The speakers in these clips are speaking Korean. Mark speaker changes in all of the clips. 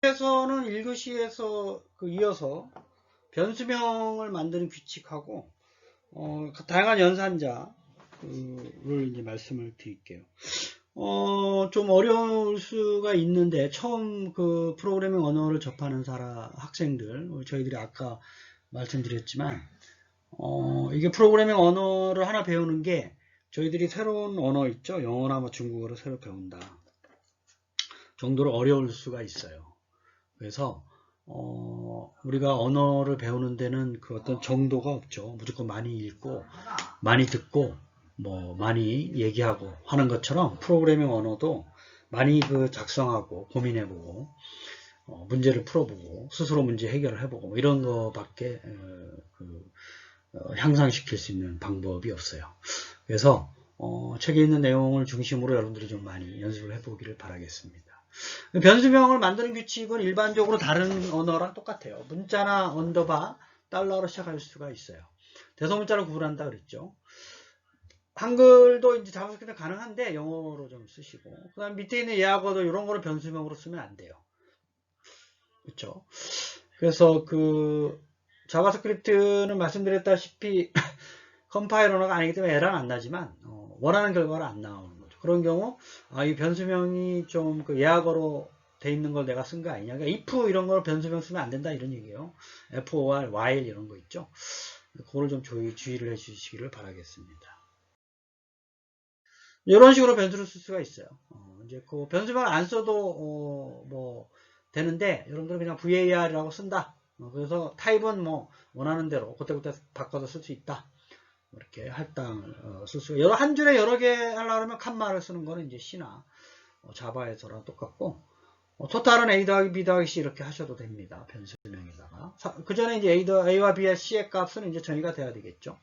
Speaker 1: 에서는 1교시에서 이어서 변수명을 만드는 규칙하고 다양한 연산자를 이제 말씀을 드릴게요. 좀 어려울 수가 있는데 처음 그 프로그래밍 언어를 접하는 학생들, 저희들이 아까 말씀드렸지만 이게 프로그래밍 언어를 하나 배우는 게 저희들이 새로운 언어 있죠, 영어나 뭐 중국어를 새로 배운다 정도로 어려울 수가 있어요. 그래서 우리가 언어를 배우는 데는 그 어떤 정도가 없죠. 무조건 많이 읽고 많이 듣고 뭐 많이 얘기하고 하는 것처럼 프로그래밍 언어도 많이 작성하고 고민해보고 문제를 풀어보고 스스로 문제 해결을 해보고 뭐 이런 거밖에 향상시킬 수 있는 방법이 없어요. 그래서 책에 있는 내용을 중심으로 여러분들이 좀 많이 연습을 해보기를 바라겠습니다. 변수명을 만드는 규칙은 일반적으로 다른 언어랑 똑같아요. 문자나 언더바, 달러로 시작할 수가 있어요. 대소문자를 구분한다 그랬죠. 한글도 이제 자바스크립트 가능한데 영어로 좀 쓰시고, 그 다음 밑에 있는 예약어도 이런 거를 변수명으로 쓰면 안 돼요. 그렇죠? 그래서 자바스크립트는 말씀드렸다시피 컴파일러가 아니기 때문에 에러는 안 나지만 원하는 결과가 안 나오는 거죠. 그런 경우 이 변수명이 좀 예약어로 돼 있는 걸 내가 쓴 거 아니냐. 그러니까 if 이런 걸 변수명 쓰면 안 된다 이런 얘기예요. for, while 이런 거 있죠. 그거를 좀 주의를 해주시기를 바라겠습니다. 이런 식으로 변수를 쓸 수가 있어요. 이제 그 변수명을 안 써도 뭐 되는데 여러분들은 그냥 var이라고 쓴다. 그래서 타입은 뭐 원하는 대로 그때그때 바꿔서 쓸 수 있다. 이렇게 할당을 쓸 수가. 한 줄에 여러 개 하려고 하면 칸마를 쓰는 거는 이제 C나 자바에서랑 똑같고, 토탈은 A 더하기 B 더하기 C 이렇게 하셔도 됩니다. 변수명에다가. 그 전에 이제 A와 B와 C의 값은 이제 정의가 돼야 되겠죠.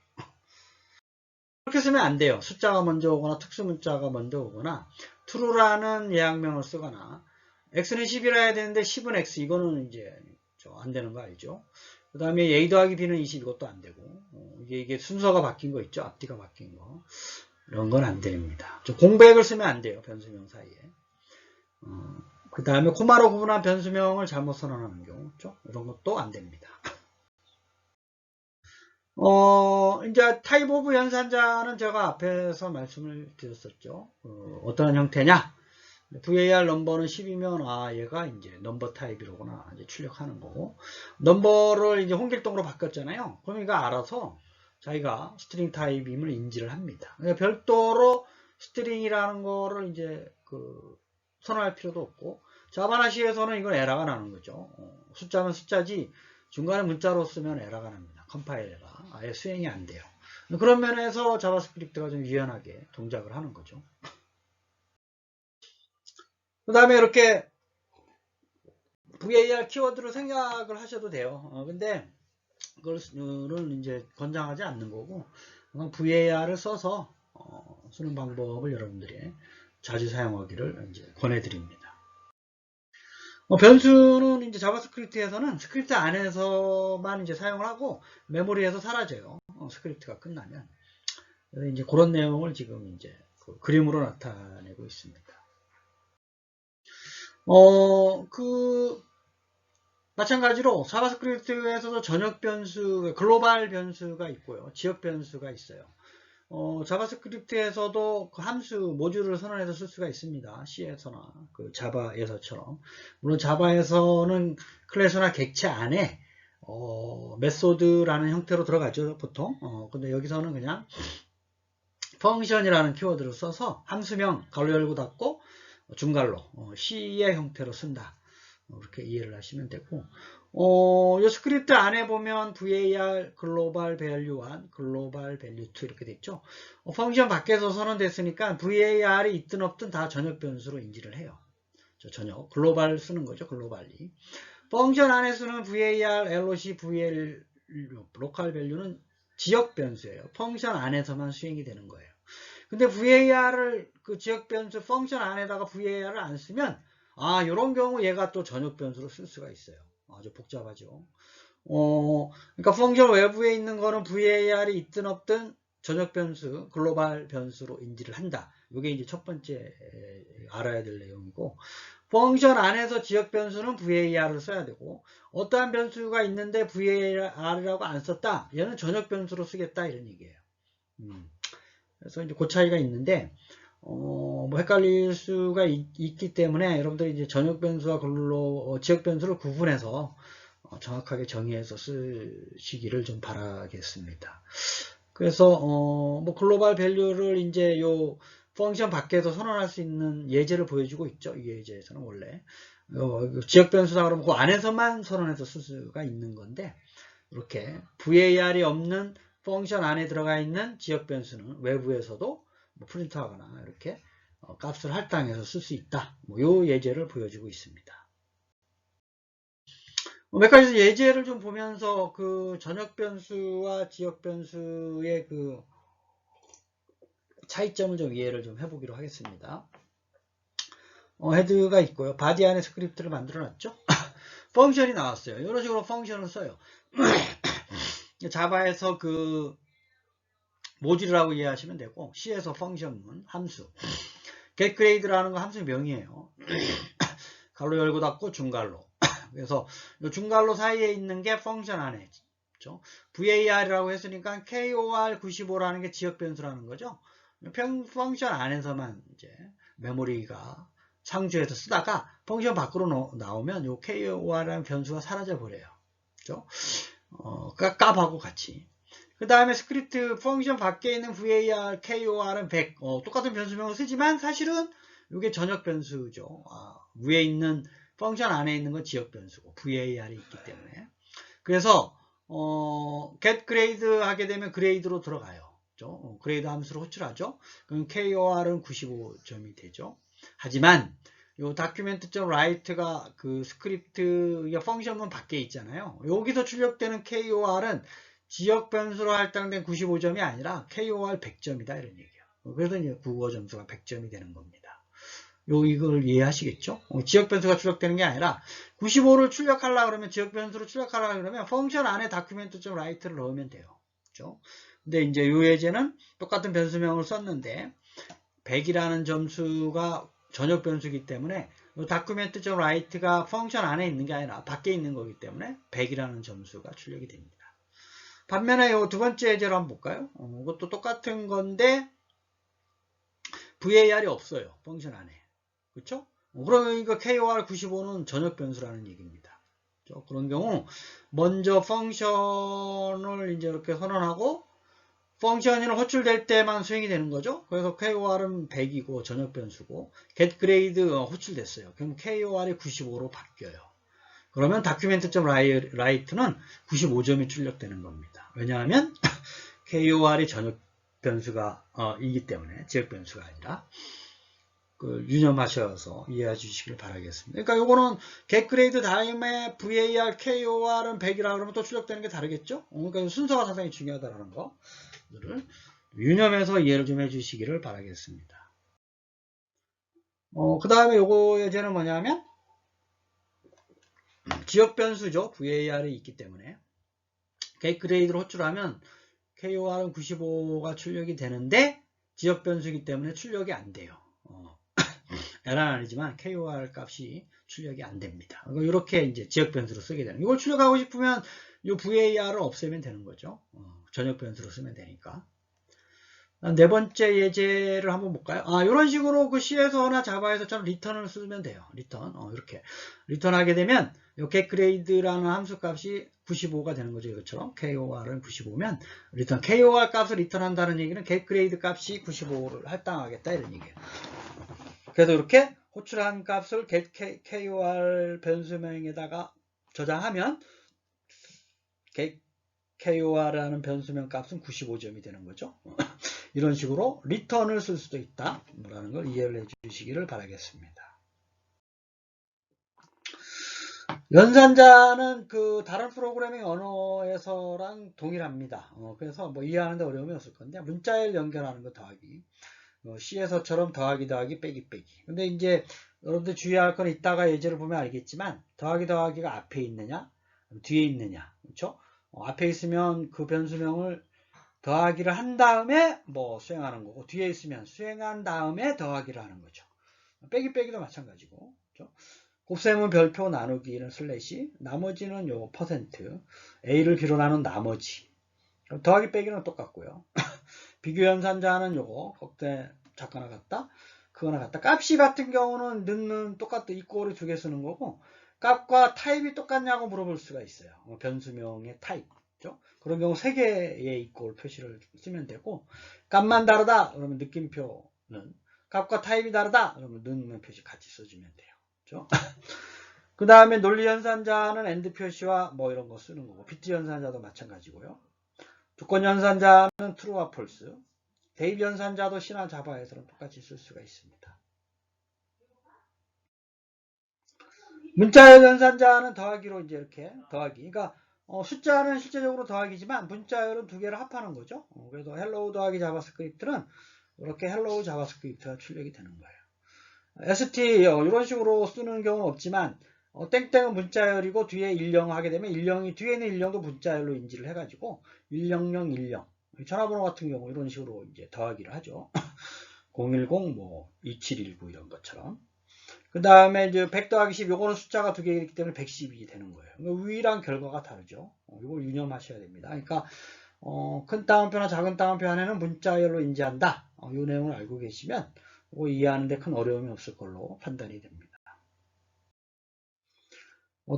Speaker 1: 그렇게 쓰면 안 돼요. 숫자가 먼저 오거나 특수문자가 먼저 오거나 true라는 예약명을 쓰거나 x는 10이라 해야 되는데 10은 x 이거는 이제 안 되는 거 알죠. 그 다음에 A 더하기 B는 20 이것도 안 되고 이게 순서가 바뀐 거 있죠. 앞뒤가 바뀐 거 이런 건 안 됩니다. 공백을 쓰면 안 돼요. 변수명 사이에. 그 다음에 코마로 구분한 변수명을 잘못 선언하는 경우 있죠. 이런 것도 안 됩니다. 이제 타입 오브 연산자는 제가 앞에서 말씀을 드렸었죠. 어떤 형태냐? var 넘버는 10이면 얘가 이제 넘버 타입이로구나 이제 출력하는 거고, 넘버를 이제 홍길동으로 바꿨잖아요. 그럼 얘가 알아서 자기가 스트링 타입임을 인지를 합니다. 그러니까 별도로 스트링이라는 거를 이제 선언할 필요도 없고, 자바나 C에서는 이건 에러가 나는 거죠. 숫자는 숫자지 중간에 문자로 쓰면 에러가 납니다. 컴파일러가 아예 수행이 안 돼요. 그런 면에서 자바스크립트가 좀 유연하게 동작을 하는 거죠. 그 다음에 이렇게 var 키워드로 생략을 하셔도 돼요. 근데 그거를 이제 권장하지 않는 거고, var을 써서 쓰는 방법을 여러분들이 자주 사용하기를 이제 권해드립니다. 변수는 이제 자바스크립트에서는 스크립트 안에서만 이제 사용을 하고 메모리에서 사라져요. 스크립트가 끝나면. 그래서 이제 그런 내용을 지금 이제 그림으로 나타내고 있습니다. 마찬가지로 자바스크립트에서도 전역 변수, 글로벌 변수가 있고요. 지역 변수가 있어요. 자바스크립트에서도 함수, 모듈을 선언해서 쓸 수가 있습니다. C에서나 자바에서처럼. 물론 자바에서는 클래스나 객체 안에 메소드라는 형태로 들어가죠, 보통. 근데 여기서는 그냥 펑션이라는 키워드를 써서 함수명 가로 열고 닫고 중괄로 C의 형태로 쓴다. 이렇게 이해를 하시면 되고, 이 스크립트 안에 보면 var 글로벌 밸류 1, 글로벌 밸류 2 이렇게 됐죠. 펑션 밖에서 선언됐으니까 var이 있든 없든 다 전역 변수로 인지를 해요. 전역 글로벌 쓰는 거죠. 글로벌리. 펑션 안에 쓰는 var, loc, vl 로컬 밸류는 지역 변수예요. 펑션 안에서만 수행이 되는 거예요. 근데 var을 지역 변수 펑션 안에다가 var을 안 쓰면 이런 경우 얘가 또 전역 변수로 쓸 수가 있어요. 아주 복잡하죠. 그러니까 펑션 외부에 있는 거는 var이 있든 없든 전역 변수, 글로벌 변수로 인지를 한다. 이게 이제 첫 번째 알아야 될 내용이고, 펑션 안에서 지역 변수는 var을 써야 되고, 어떠한 변수가 있는데 var이라고 안 썼다. 얘는 전역 변수로 쓰겠다 이런 얘기예요. 그래서 이제 그 차이가 있는데, 뭐 헷갈릴 수가 있기 때문에 여러분들이 이제 전역 변수와 지역 변수를 구분해서 정확하게 정의해서 쓰시기를 좀 바라겠습니다. 그래서 뭐 글로벌 밸류를 이제 요 펑션 밖에서 선언할 수 있는 예제를 보여주고 있죠. 이 예제에서는 원래 지역 변수다 그러면 그 안에서만 선언해서 쓸 수가 있는 건데, 이렇게 var이 없는 펑션 안에 들어가 있는 지역 변수는 외부에서도 뭐 프린트하거나 이렇게 값을 할당해서 쓸 수 있다. 뭐 요 예제를 보여주고 있습니다. 몇 가지 예제를 좀 보면서 그 전역 변수와 지역 변수의 그 차이점을 좀 이해를 좀 해보기로 하겠습니다. 헤드가 있고요. 바디 안에 스크립트를 만들어 놨죠. 펑션이 나왔어요. 이런 식으로 펑션을 써요. 자바에서 그 모듈이라고 이해하시면 되고, C에서 펑션문, 함수. getGrade라는 거 함수 명이에요. 갈로 열고 닫고 중갈로. 그래서 이 중갈로 사이에 있는 게 펑션 안에 있죠. var이라고 했으니까 KOR95라는 게 지역 변수라는 거죠. 펑션 안에서만 이제 메모리가 상주해서 쓰다가 펑션 밖으로 나오면 이 KOR이라는 변수가 사라져 버려요. 그죠? 값하고 같이. 그 다음에 스크립트 펑션 밖에 있는 var, KOR은 100. 똑같은 변수명을 쓰지만 사실은 이게 전역 변수죠. 위에 있는 펑션 안에 있는 건 지역 변수고 var이 있기 때문에. 그래서 getGrade 하게 되면 grade로 들어가요. 그레이드 함수로 호출하죠. 그럼 KOR은 95점이 되죠. 하지만 요 document.write가 그 스크립트 펑션문 밖에 있잖아요. 여기서 출력되는 KOR은 지역 변수로 할당된 95점이 아니라 KOR 100점이다 이런 얘기예요. 그래서 이제 국어 점수가 100점이 되는 겁니다. 이걸 이해하시겠죠? 지역 변수가 출력되는 게 아니라 95를 출력하려고 그러면 지역 변수로 출력하려고 그러면 펑션 안에 document.write를 넣으면 돼요. 그렇죠? 근데 이제 이 예제는 똑같은 변수명을 썼는데 100이라는 점수가 전역 변수이기 때문에 document.write가 펑션 안에 있는 게 아니라 밖에 있는 거기 때문에 100이라는 점수가 출력이 됩니다. 반면에 이 두 번째 예제로 한번 볼까요? 이것도 똑같은 건데 var이 없어요. 펑션 안에. 그렇죠? 그러니까 KOR95는 전역 변수라는 얘기입니다. 그렇죠? 그런 경우 먼저 펑션을 이제 이렇게 선언하고 펑션이 호출될 때만 수행이 되는 거죠. 그래서 KOR은 100이고 전역 변수고 getGrade 호출됐어요. 그럼 KOR이 95로 바뀌어요. 그러면 document.write는 95점이 출력되는 겁니다. 왜냐하면 KOR이 전역 변수가 이기 때문에 지역 변수가 아니라 유념하셔서 이해해 주시길 바라겠습니다. 그러니까 요거는 getGrade 다음에 var, KOR은 100이라 그러면 또 출력되는 게 다르겠죠? 그러니까 순서가 상당히 중요하다는 거를 유념해서 이해를 좀 해주시기를 바라겠습니다. 그 다음에 요거 예제는 뭐냐면 지역 변수죠. var이 있기 때문에 getGrade를 호출하면 KOR은 95가 출력이 되는데 지역 변수이기 때문에 출력이 안 돼요. 에러는 아니지만 KOR 값이 출력이 안 됩니다. 이렇게 이제 지역 변수로 쓰게 되는. 이걸 출력하고 싶으면 이 var을 없애면 되는 거죠. 전역 변수로 쓰면 되니까. 네 번째 예제를 한번 볼까요? 이런 식으로 그 C에서나 자바에서처럼 리턴을 쓰면 돼요. 리턴. 이렇게. 리턴하게 되면 이 getGrade라는 함수 값이 95가 되는 거죠. 이것처럼. KOR은 95면 리턴. KOR 값을 리턴한다는 얘기는 getGrade 값이 95를 할당하겠다 이런 얘기예요. 그래서 이렇게 호출한 값을 getKOR 변수명에다가 저장하면 KOR라는 변수명 값은 95점이 되는 거죠. 이런 식으로 리턴을 쓸 수도 있다 라는 걸 이해를 해 주시기를 바라겠습니다. 연산자는 그 다른 프로그래밍 언어에서랑 동일합니다. 그래서 뭐 이해하는데 어려움이 없을 건데 문자열 연결하는 거 더하기 C에서처럼 더하기 빼기 근데 이제 여러분들 주의할 건 이따가 예제를 보면 알겠지만 더하기가 앞에 있느냐 뒤에 있느냐 그렇죠? 앞에 있으면 그 변수명을 더하기를 한 다음에 뭐 수행하는 거고 뒤에 있으면 수행한 다음에 더하기를 하는 거죠. 빼기도 마찬가지고 그렇죠? 곱셈은 별표 나누기는 슬래시, 나머지는 요 퍼센트, A를 비롯하는 나머지. 더하기 빼기는 똑같고요. 비교연산자는 요거, 곱셈 작거나 같다, 그거나 같다. 값이 같은 경우는 넣는 똑같다. 이꼴을 두 개 쓰는 거고, 값과 타입이 똑같냐고 물어볼 수가 있어요. 변수명의 타입. 그렇죠? 그런 경우 세 개의 이꼴 표시를 쓰면 되고, 값만 다르다 그러면 느낌표는, 값과 타입이 다르다 그러면 넣는 표시 같이 써주면 돼요. 그렇죠? 그 다음에 논리연산자는 AND 표시와 뭐 이런 거 쓰는 거고, 비트연산자도 마찬가지고요. 조건연산자는 true와 false, 대입연산자도 C나 자바에서는 똑같이 쓸 수가 있습니다. 문자열 연산자는 더하기로 이제 이렇게 더하기. 그러니까 숫자는 실제적으로 더하기지만 문자열은 두 개를 합하는 거죠. 그래서 hello 더하기 자바스크립트는 이렇게 hello 자바스크립트가 출력이 되는 거예요. ST 이런 식으로 쓰는 경우는 없지만 땡땡은 문자열이고 뒤에 10 하게 되면 10이 뒤에 있는 10도 문자열로 인지를 해가지고 10010 전화번호 같은 경우 이런 식으로 이제 더하기를 하죠. 010 뭐 2719 이런 것처럼. 그 다음에 이제 100 더하기 10, 요거는 숫자가 두 개이기 때문에 110이 되는 거예요. 위랑 결과가 다르죠. 이걸 유념하셔야 됩니다. 그러니까, 큰 따옴표나 작은 따옴표 안에는 문자열로 인지한다. 이 내용을 알고 계시면, 이거 이해하는데 큰 어려움이 없을 걸로 판단이 됩니다.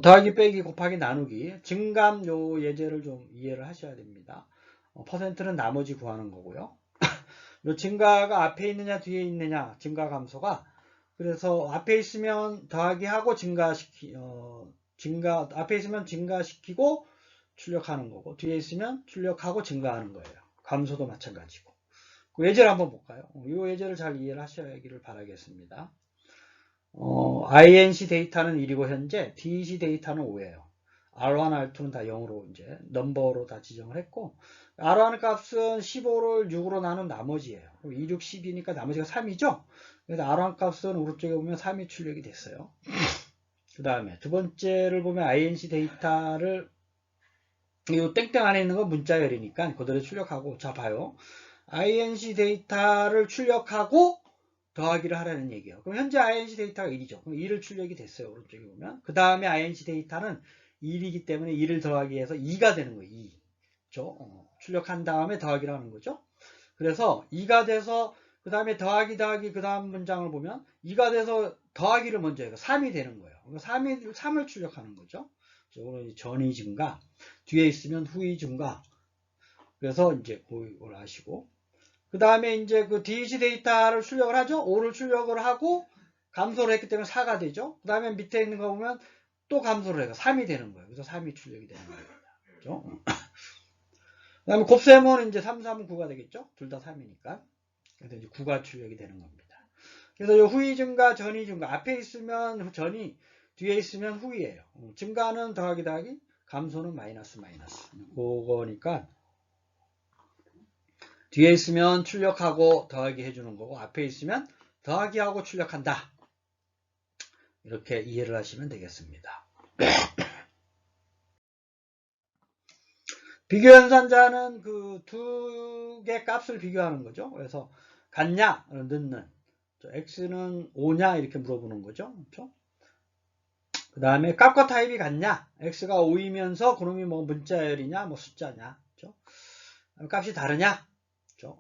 Speaker 1: 더하기, 빼기, 곱하기, 나누기, 증감 요 예제를 좀 이해를 하셔야 됩니다. 퍼센트는 나머지 구하는 거고요. 요 증가가 앞에 있느냐, 뒤에 있느냐, 증가 감소가 그래서 앞에 있으면 더하기 하고 앞에 있으면 증가시키고 출력하는 거고, 뒤에 있으면 출력하고 증가하는 거예요. 감소도 마찬가지고. 그 예제를 한번 볼까요? 이 예제를 잘 이해를 하셔야기를 바라겠습니다. INC 데이터는 1이고 현재 DEC 데이터는 5예요. R1, R2는 다 0으로 이제 넘버로 다 지정을 했고, R1 값은 15를 6으로 나눈 나머지예요. 2, 6, 10이니까 나머지가 3이죠? 그래서 R1 값은 오른쪽에 보면 3이 출력이 됐어요. 그 다음에 두 번째를 보면 INC 데이터를 이 땡땡 안에 있는 건 문자열이니까 그대로 출력하고, 자 봐요. INC 데이터를 출력하고 더하기를 하라는 얘기예요. 그럼 현재 INC 데이터가 1이죠. 그럼 2를 출력이 됐어요. 오른쪽에 보면. 그 다음에 INC 데이터는 1이기 때문에 2를 더하기 해서 2가 되는 거예요. 2. 그렇죠? 출력한 다음에 더하기를 하는 거죠. 그래서 2가 돼서 그 다음에 더하기 그 다음 문장을 보면 2가 돼서 더하기를 먼저 해서 3이 되는 거예요. 3을 출력하는 거죠. 이거는 전이 증가, 뒤에 있으면 후이 증가. 그래서 이제 그걸 아시고, 그 다음에 이제 그 DEC 데이터를 출력을 하죠. 5를 출력을 하고 감소를 했기 때문에 4가 되죠. 그 다음에 밑에 있는 거 보면 또 감소를 해서 3이 되는 거예요. 그래서 3이 출력이 되는 거예요. 그렇죠? 그 다음에 곱셈은 이제 3, 3은 9가 되겠죠. 둘 다 3이니까. 그래서 이제 9가 출력이 되는 겁니다. 그래서 이 후이 증가, 전이 증가. 앞에 있으면 전이, 뒤에 있으면 후이예요. 증가는 더하기, 감소는 마이너스. 그거니까 뒤에 있으면 출력하고 더하기 해주는 거고, 앞에 있으면 더하기하고 출력한다. 이렇게 이해를 하시면 되겠습니다. 비교연산자는 그 두 개 값을 비교하는 거죠. 그래서 같냐, 넣는. x는 5냐 이렇게 물어보는 거죠. 그렇죠? 그 다음에 값과 타입이 같냐, x가 5이면서 그놈이 뭐 문자열이냐 뭐 숫자냐, 그렇죠? 값이 다르냐, 그렇죠?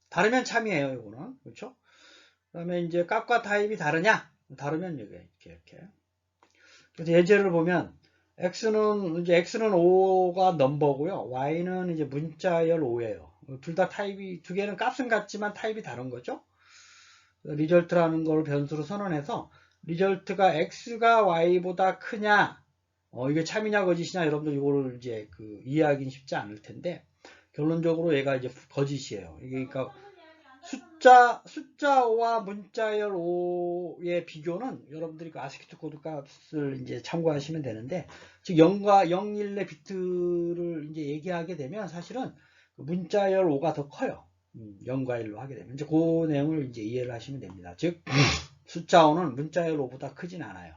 Speaker 1: 다르면 참이에요. 이거는. 그렇죠? 그 다음에 이제 값과 타입이 다르냐, 다르면 이렇게. 그래서 예제를 보면 x는 5가 넘버고요. y는 이제 문자열 5예요. 둘 다 타입이, 두 개는 값은 같지만 타입이 다른 거죠. 리절트라는 걸 변수로 선언해서 리절트가 x가 y보다 크냐, 이게 참이냐 거짓이냐, 여러분들 이거를 이제 이해하기는 쉽지 않을 텐데, 결론적으로 얘가 이제 거짓이에요. 이게 그러니까 숫자 5와 문자열 5의 비교는 여러분들이 그 아스키 코드 값을 이제 참고하시면 되는데, 즉 0과 0, 1의 비트를 이제 얘기하게 되면 사실은 문자열 5가 더 커요. 0과 1로 하게 되면 이제 그 내용을 이제 이해를 하시면 됩니다. 즉 숫자 5는 문자열 5보다 크진 않아요.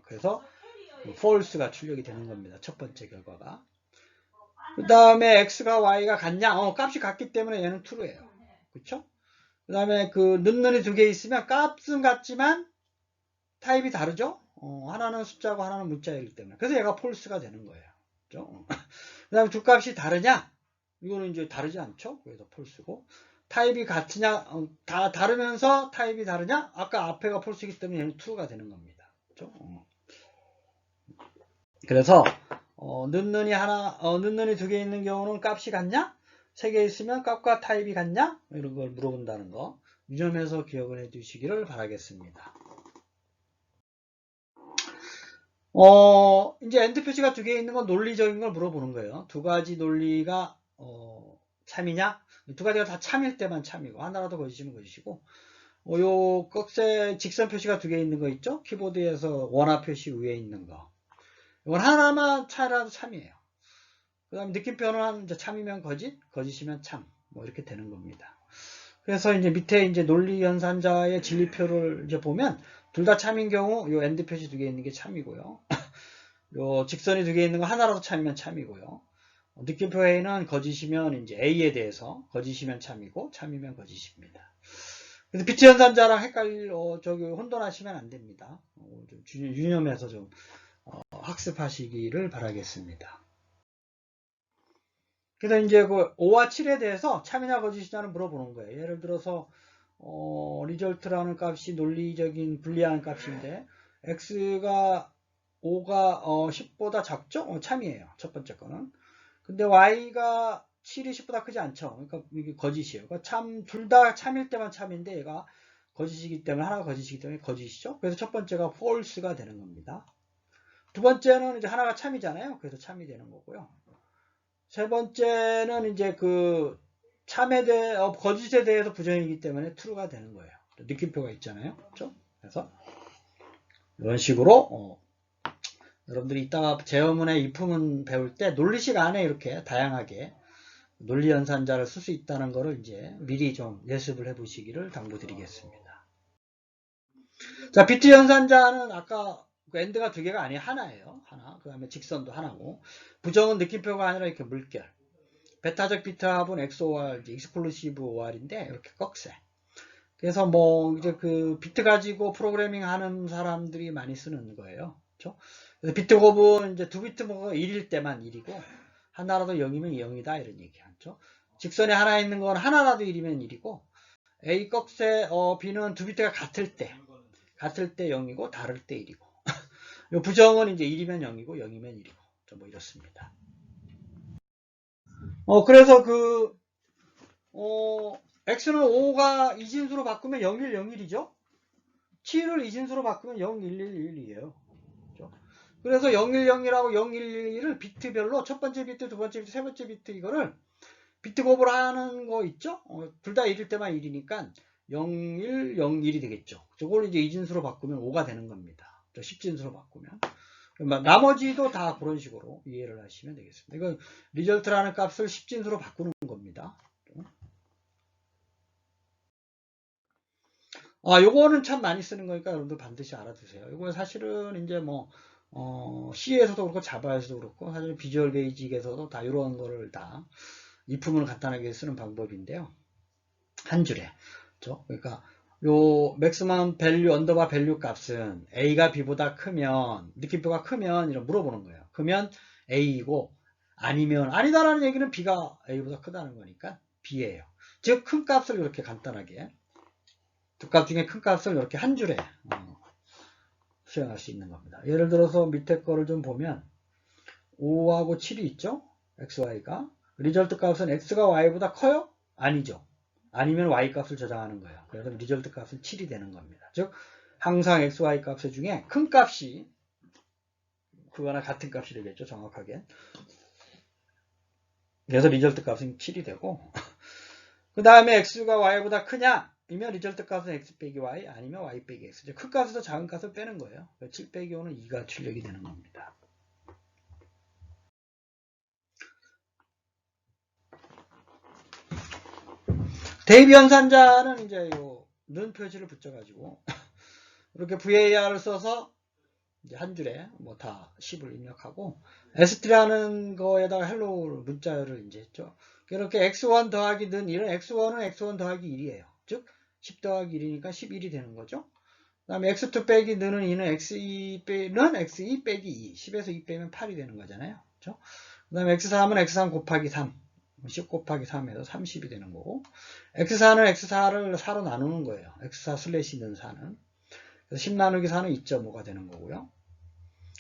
Speaker 1: 그래서 false가 출력이 되는 겁니다. 첫 번째 결과가. 그 다음에 x가 y가 같냐? 값이 같기 때문에 얘는 true예요. 그렇죠? 그 다음에 그 넣는이 두 개 있으면 값은 같지만 타입이 다르죠? 하나는 숫자고 하나는 문자이기 때문에. 그래서 얘가 폴스가 되는 거예요. 그죠? 그 다음에 두 값이 다르냐? 이거는 이제 다르지 않죠? 그래서 폴스고. 타입이 같으냐? 다 다르면서 타입이 다르냐? 아까 앞에가 폴스이기 때문에 얘는 true가 되는 겁니다. 그죠? 그래서 는이 두 개 있는 경우는 값이 같냐? 세 개 있으면 값과 타입이 같냐? 이런 걸 물어본다는 거 유념해서 기억을 해 두시기를 바라겠습니다. 이제 엔드 표시가 두 개 있는 건 논리적인 걸 물어보는 거예요. 두 가지 논리가 참이냐? 두 가지가 다 참일 때만 참이고 하나라도 거짓이면 거짓이고 요 꺽쇠 직선 표시가 두 개 있는 거 있죠? 키보드에서 원화 표시 위에 있는 거 이건 하나만 차라도 참이에요. 그 다음에 느낌표는 이제 참이면 거짓, 거짓이면 참 뭐 이렇게 되는 겁니다. 그래서 이제 밑에 이제 논리 연산자의 진리표를 이제 보면 둘 다 참인 경우 요 엔드 표시 두 개 있는 게 참이고요. 요 직선이 두 개 있는 거 하나라도 참이면 참이고요. 느낌표 A는 거짓이면 이제 A에 대해서 거짓이면 참이고 참이면 거짓입니다. 그래서 비트 연산자랑 혼돈하시면 안 됩니다. 좀 유념해서 좀 학습하시기를 바라겠습니다. 그래서 이제 그 5와 7에 대해서 참이냐 거짓이냐를 물어보는 거예요. 예를 들어서 리절트라는 값이 논리적인 불리한 값인데 x가 5가 10보다 작죠? 참이에요. 첫 번째 거는. 근데 y가 7이 10보다 크지 않죠. 그러니까 이게 거짓이에요. 그러니까 둘 다 참일 때만 참인데 얘가 거짓이기 때문에 하나가 거짓이기 때문에 거짓이죠. 그래서 첫 번째가 false가 되는 겁니다. 두 번째는 이제 하나가 참이잖아요. 그래서 참이 되는 거고요. 세 번째는 이제 그 거짓에 대해서 부정이기 때문에 true가 되는 거예요. 느낌표가 있잖아요. 그렇죠? 그래서 이런 식으로 여러분들이 이따가 제어문의 이품은 배울 때 논리식 안에 이렇게 다양하게 논리 연산자를 쓸 수 있다는 것을 이제 미리 좀 예습을 해 보시기를 당부드리겠습니다. 자, 비트 연산자는 아까 엔드가 두 개가 아니에요. 하나예요. 하나. 그 다음에 직선도 하나고 부정은 느낌표가 아니라 이렇게 물결. 베타적 비트 합은 XOR, 익스클루시브 OR인데 이렇게 꺽쇠. 그래서 뭐 이제 그 비트 가지고 프로그래밍 하는 사람들이 많이 쓰는 거예요. 그렇죠? 그래서 비트 곱은 이제 두 비트 뭐가 1일 때만 1이고 하나라도 0이면 0이다 이런 얘기하죠. 직선에 하나 있는 건 하나라도 1이면 1이고 A 꺽쇠 B는 두 비트가 같을 때 0이고 다를 때 1이고 부정은 이제 1이면 0이고 0이면 1이고 뭐 이렇습니다. 그래서 x는 5가 이진수로 바꾸면 01, 01이죠. 7을 이진수로 바꾸면 0111이에요. 그래서 010이라고 011을 비트별로 첫 번째 비트, 두 번째 비트, 세 번째 비트 이거를 비트 곱을 하는 거 있죠? 둘 다 1일 때만 1이니까 0101이 되겠죠. 저걸 이제 이진수로 바꾸면 5가 되는 겁니다. 10진수로 바꾸면. 나머지도 다 그런 식으로 이해를 하시면 되겠습니다. 이건 리절트라는 값을 10진수로 바꾸는 겁니다. 요거는 참 많이 쓰는 거니까 여러분들 반드시 알아두세요. 이거 사실은 이제 뭐 C에서도 그렇고 자바에서도 그렇고 사실 비주얼 베이직에서도 다 이런 거를 다 이품을 간단하게 쓰는 방법인데요. 한 줄에. 그렇죠? 그러니까 요 맥시멈 밸류 언더바 밸류 값은 A가 B보다 크면 느낌표가 크면 이런 물어보는 거예요. 크면 A이고 아니면 아니다라는 얘기는 B가 A보다 크다는 거니까 B예요. 즉 큰 값을 이렇게 간단하게 두 값 중에 큰 값을 이렇게 한 줄에 수행할 수 있는 겁니다. 예를 들어서 밑에 거를 좀 보면 5하고 7이 있죠? XY가 리절트 값은 X가 Y보다 커요? 아니죠. 아니면 Y 값을 저장하는 거예요. 그래서 리절트 값은 7이 되는 겁니다. 즉 항상 XY 값 중에 큰 값이 그거나 같은 값이 되겠죠. 정확하게. 그래서 리절트 값은 7이 되고 그 다음에 X가 Y보다 크냐? 이면 리절트 값은 X 빼기 Y 아니면 Y 빼기 X. 큰 값에서 작은 값을 빼는 거예요. 7 빼기 5는 2가 출력이 되는 겁니다. 대입 연산자는 이제 는 표시를 붙여가지고 이렇게 VAR을 써서 이제 한 줄에 뭐 다 10을 입력하고 ST라는 거에다가 헬로우 문자를 이제 했죠. 이렇게 x1 더하기 는 1은 x1은 x1 더하기 1이에요. 즉 10 더하기 1이니까 11이 되는 거죠. 그 다음에 x2 빼기 느는 2는 x2 빼기 2. 10에서 2 빼면 8이 되는 거잖아요. 그렇죠? 그 다음에 x3은 x3 곱하기 3. 10 곱하기 3에서 30이 되는 거고, x4는 x4를 4로 나누는 거예요. x4 슬래시 는 4는. 그래서 10 나누기 4는 2.5가 되는 거고요.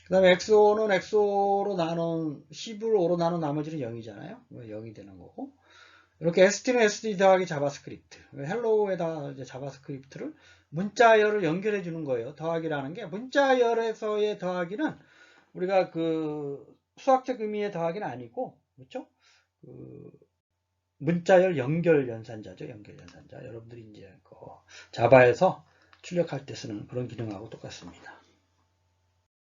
Speaker 1: 그 다음에 x5는 x5로 나눈, 10을 5로 나눈 나머지는 0이잖아요. 0이 되는 거고. 이렇게 st는 sd 더하기 자바스크립트. 헬로우에다 이제 자바스크립트를 문자열을 연결해 주는 거예요. 더하기라는 게, 문자열에서의 더하기는 우리가 그 수학적 의미의 더하기는 아니고, 그렇죠? 그 문자열 연결 연산자죠. 연결 연산자. 여러분들이 이제 그 자바에서 출력할 때 쓰는 그런 기능하고 똑같습니다.